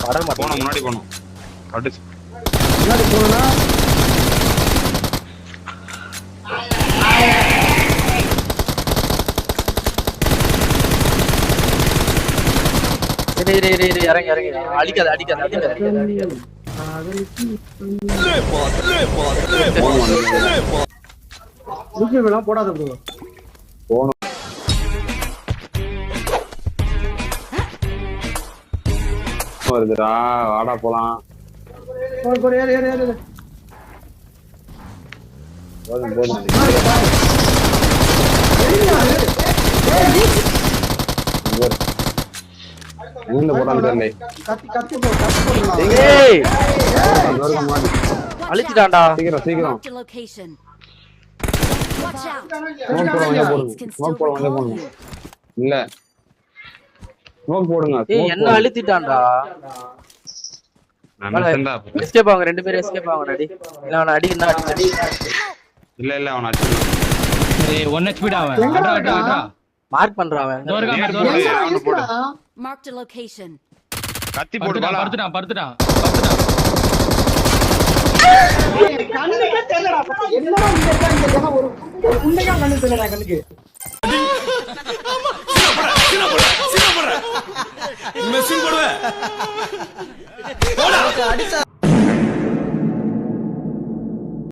பட மாட்டேன். போனோம் முன்னாடி போனோம். அடிச்சு. முன்னாடி போனா இறங்கி அடிக்காத போடாத ப்ரோ. போனோம். வருதுடா வாடா போலாம். ஏறு. போதும். எங்க போறான்னு தெரியல. கத்தி போடலாம். ஏய் அழிச்சிட்டான்டா. சீக்கிரம் ஸ்மோக் போடுங்க. இல்ல ஸ்மோக் போடுங்க. ஏய் என்ன அழிச்சிட்டான்டா. நான் செண்டா. எஸ்கேப் ஆங்க, ரெண்டு பேரும் எஸ்கேப் ஆங்க. அடி இல்ல அவன அடி. இல்ல அவன அடிச்சு. ஏய் 1 HP டா அவன். அடடா மார்க் பண்றான் அவன். அவன போடு. Marked a location. கத்தி போடு பாலா. படுத்துட்டான். கண்ணுக்கே தெரியலடா. என்னடா இங்க இருக்கா? ஒரு உண்மையா கண்ணு தெரியலடா கண்ணுக்கு.